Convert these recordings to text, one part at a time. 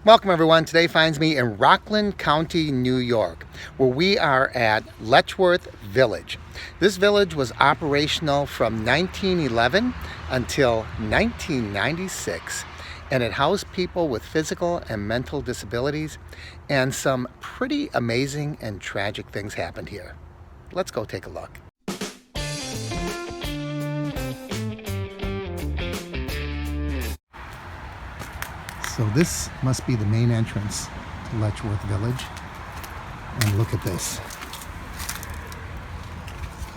Welcome everyone. Today finds me in Rockland County, New York, where we are at Letchworth Village. This village was operational from 1911 until 1996, and it housed people with physical and mental disabilities, and some pretty amazing and tragic things happened here. Let's go take a look. So this must be the main entrance to Letchworth Village. And look at this.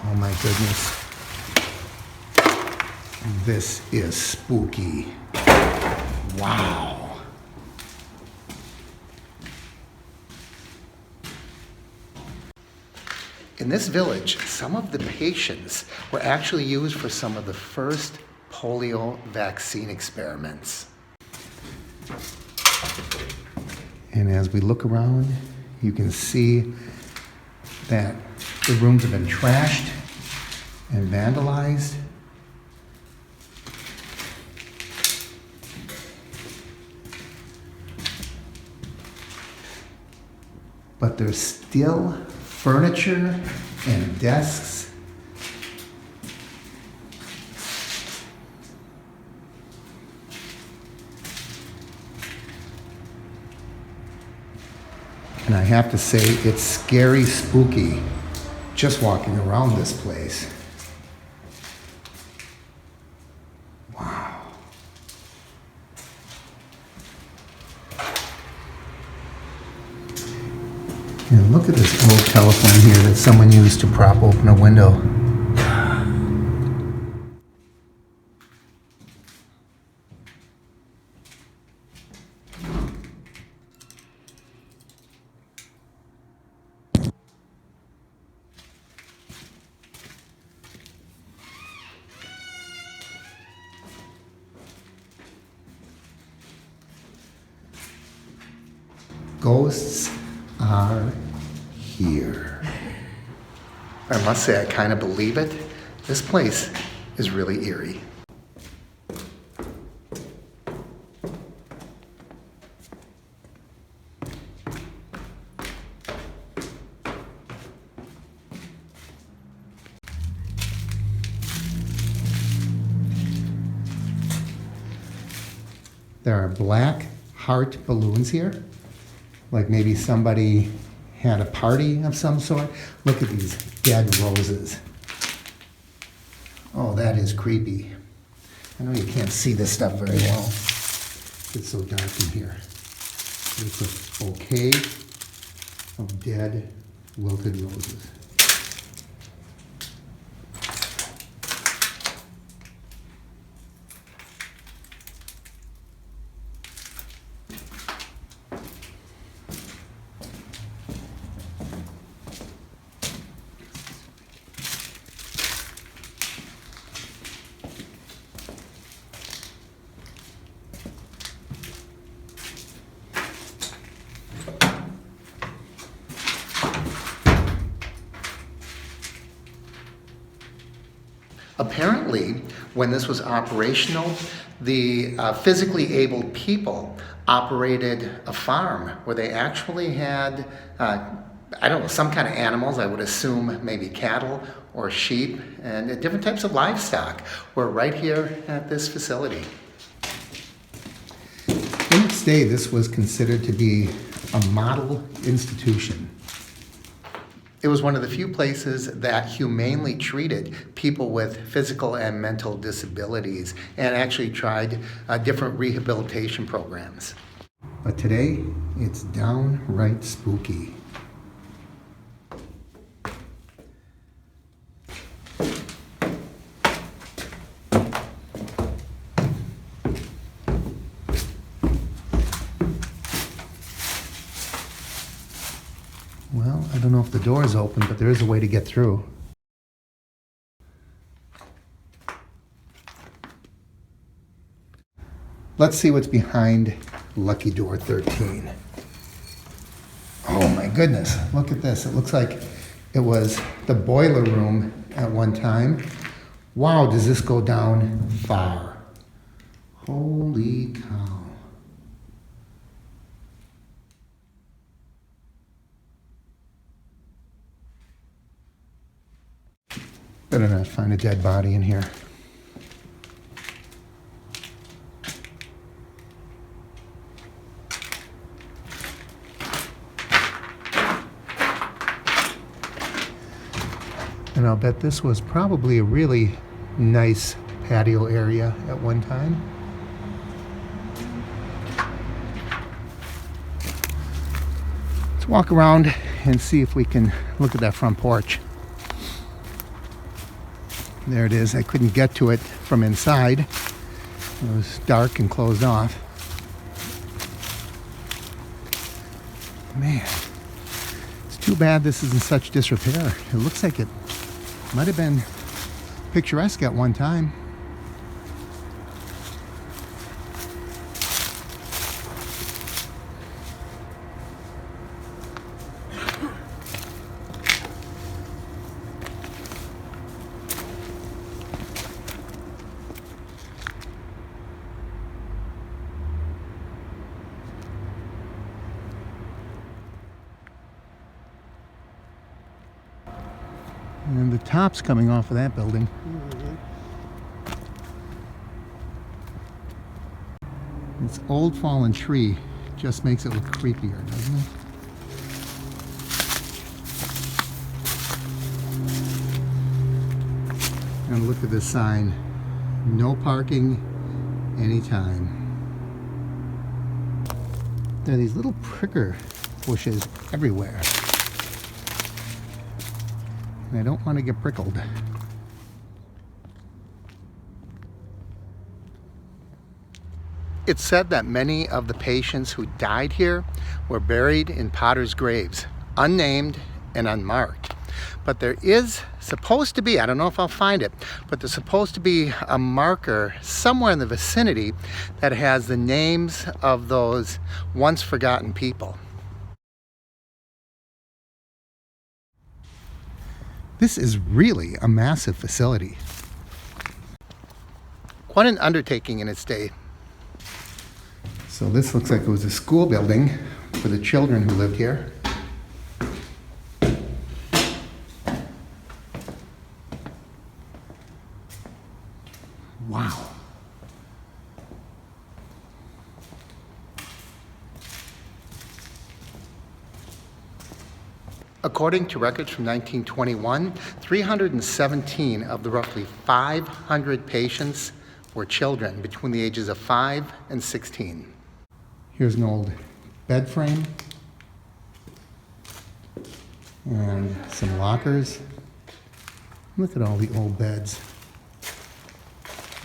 Oh my goodness. This is spooky. Wow. In this village, some of the patients were actually used for some of the first polio vaccine experiments. And as we look around, you can see that the rooms have been trashed and vandalized. But there's still furniture and desks. And I have to say, it's scary, spooky, just walking around this place. Wow. And look at this old telephone here that someone used to prop open a window. Ghosts are here. I must say, I kind of believe it. This place is really eerie. There are black heart balloons here. Like maybe somebody had a party of some sort. Look at these dead roses. Oh, that is creepy. I know you can't see this stuff very well. It's so dark in here. It's a bouquet of dead, wilted roses. Apparently, when this was operational, the physically abled people operated a farm where they actually had, I don't know, some kind of animals. I would assume maybe cattle or sheep and different types of livestock were right here at this facility. In its day, this was considered to be a model institution. It was one of the few places that humanely treated people with physical and mental disabilities and actually tried different rehabilitation programs. But today, it's downright spooky. Well, I don't know if the door is open, but there is a way to get through. Let's see what's behind Lucky Door 13. Oh my goodness, look at this. It looks like it was the boiler room at one time. Wow, does this go down far? Holy cow. Better not find a dead body in here. And I'll bet this was probably a really nice patio area at one time. Let's walk around and see if we can look at that front porch. There it is. I couldn't get to it from inside. It was dark and closed off. Man, it's too bad this is in such disrepair. It looks like it might have been picturesque at one time. And the top's coming off of that building. This old fallen tree just makes it look creepier, doesn't it? And look at this sign. No parking anytime. There are these little pricker bushes everywhere. And I don't want to get prickled. It's said that many of the patients who died here were buried in potters' graves, unnamed and unmarked. But there is supposed to be, I don't know if I'll find it, but there's supposed to be a marker somewhere in the vicinity that has the names of those once forgotten people. This is really a massive facility. Quite an undertaking in its day. So this looks like it was a school building for the children who lived here. Wow. According to records from 1921, 317 of the roughly 500 patients were children between the ages of 5 and 16. Here's an old bed frame and some lockers. Look at all the old beds.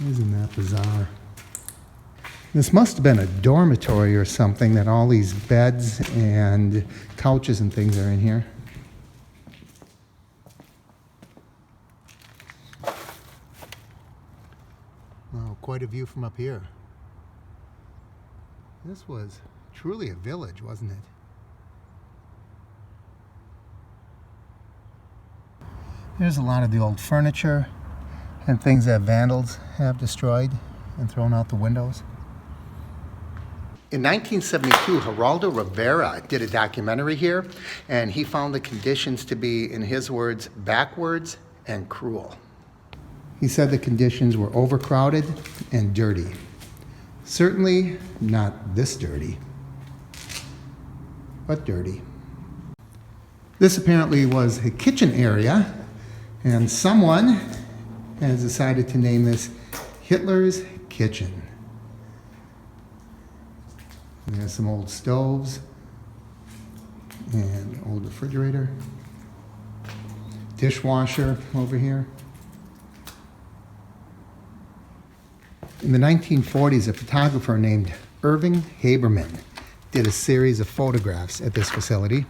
Isn't that bizarre? This must have been a dormitory or something, that all these beds and couches and things are in here. Wow, quite a view from up here. This was truly a village, wasn't it? There's a lot of the old furniture and things that vandals have destroyed and thrown out the windows. In 1972, Geraldo Rivera did a documentary here, and he found the conditions to be, in his words, backwards and cruel. He said the conditions were overcrowded and dirty. Certainly not this dirty, but dirty. This apparently was a kitchen area, and someone has decided to name this Hitler's Kitchen. And there's some old stoves and old refrigerator, dishwasher over here. In the 1940s, a photographer named Irving Haberman did a series of photographs at this facility.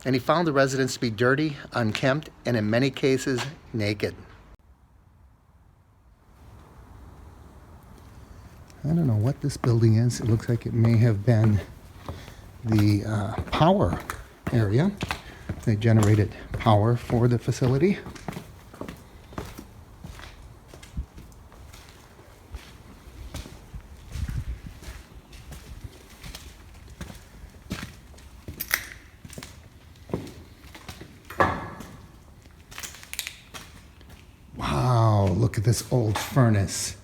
And he found the residents to be dirty, unkempt, and in many cases, naked. I don't know what this building is. It looks like it may have been the power area. They generated power for the facility. at this old furnace.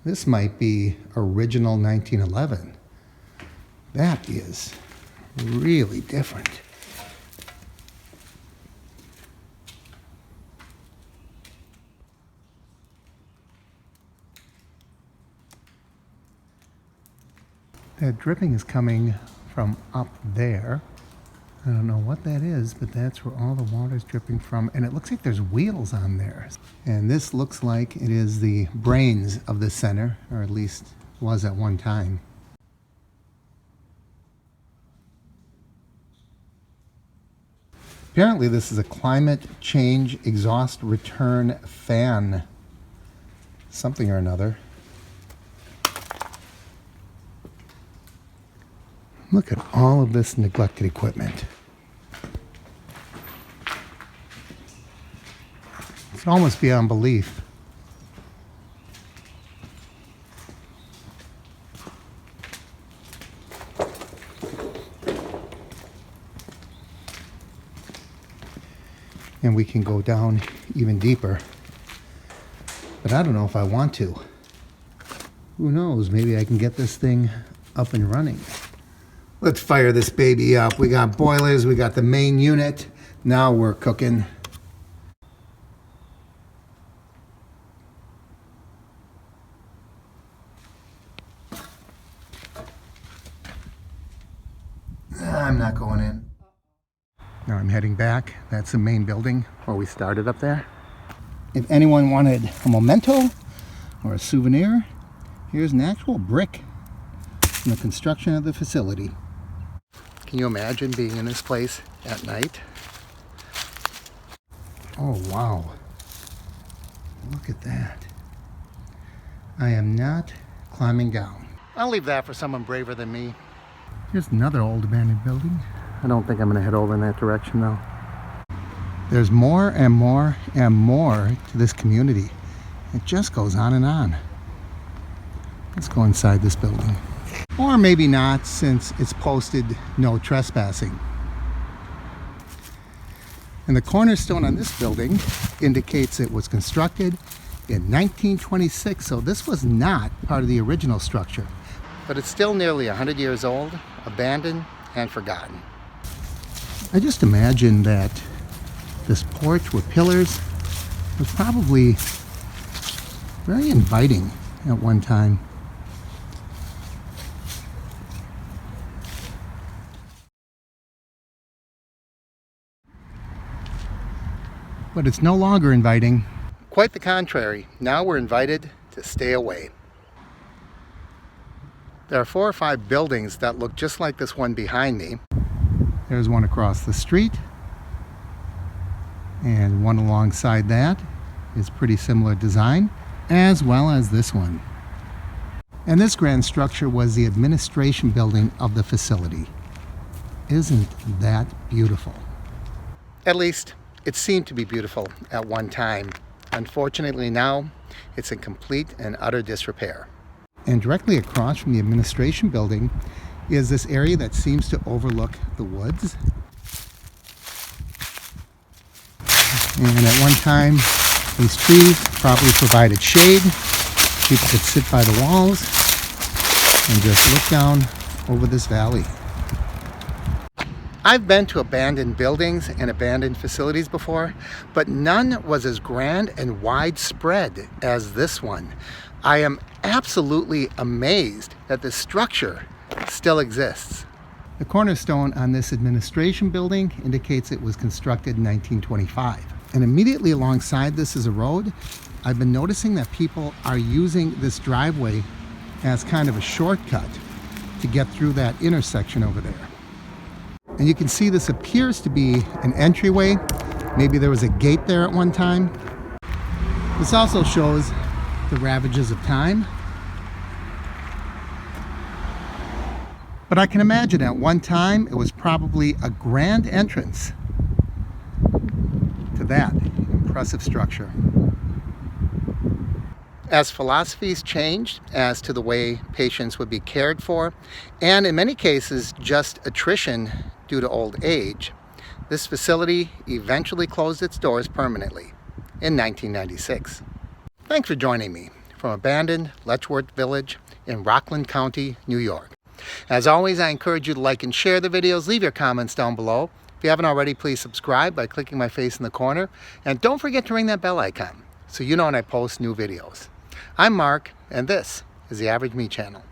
This might be original 1911. That is really different. That dripping is coming from up there. I don't know what that is, but that's where all the water's dripping from. And it looks like there's wheels on there. And this looks like it is the brains of the center, or at least was at one time. Apparently this is a climate change exhaust return fan. Something or another. Look at all of this neglected equipment. It's almost beyond belief. And we can go down even deeper. But I don't know if I want to. Who knows? Maybe I can get this thing up and running. Let's fire this baby up. We got boilers, we got the main unit. Now we're cooking. I'm not going in. Now I'm heading back. That's the main building where we started up there. If anyone wanted a memento or a souvenir, here's an actual brick from the construction of the facility. Can you imagine being in this place at night? Oh wow, look at that. I am not climbing down. I'll leave that for someone braver than me. Here's another old abandoned building. I don't think I'm gonna head over in that direction though. There's more and more and more to this community. It just goes on and on. Let's go inside this building. Or maybe not, since it's posted no trespassing. And the cornerstone on this building indicates it was constructed in 1926, so this was not part of the original structure. But it's still nearly 100 years old, abandoned and forgotten. I just imagine that this porch with pillars was probably very inviting at one time. But it's no longer inviting. Quite the contrary. Now we're invited to stay away. There are 4 or 5 buildings that look just like this one behind me. There's one across the street, and one alongside that is pretty similar design, as well as this one. And this grand structure was the administration building of the facility. Isn't that beautiful? At least it seemed to be beautiful at one time. Unfortunately now, it's in complete and utter disrepair. And directly across from the administration building is this area that seems to overlook the woods. And at one time, these trees probably provided shade. People could sit by the walls and just look down over this valley. I've been to abandoned buildings and abandoned facilities before, but none was as grand and widespread as this one. I am absolutely amazed that this structure still exists. The cornerstone on this administration building indicates it was constructed in 1925. And immediately alongside this is a road. I've been noticing that people are using this driveway as kind of a shortcut to get through that intersection over there. And you can see this appears to be an entryway. Maybe there was a gate there at one time. This also shows the ravages of time. But I can imagine at one time it was probably a grand entrance to that impressive structure. As philosophies changed as to the way patients would be cared for, and in many cases just attrition due to old age, this facility eventually closed its doors permanently in 1996. Thanks for joining me from abandoned Letchworth Village in Rockland County, New York. As always, I encourage you to like and share the videos. Leave your comments down below. If you haven't already, please subscribe by clicking my face in the corner. And don't forget to ring that bell icon so you know when I post new videos. I'm Mark, and this is the Average Me Channel.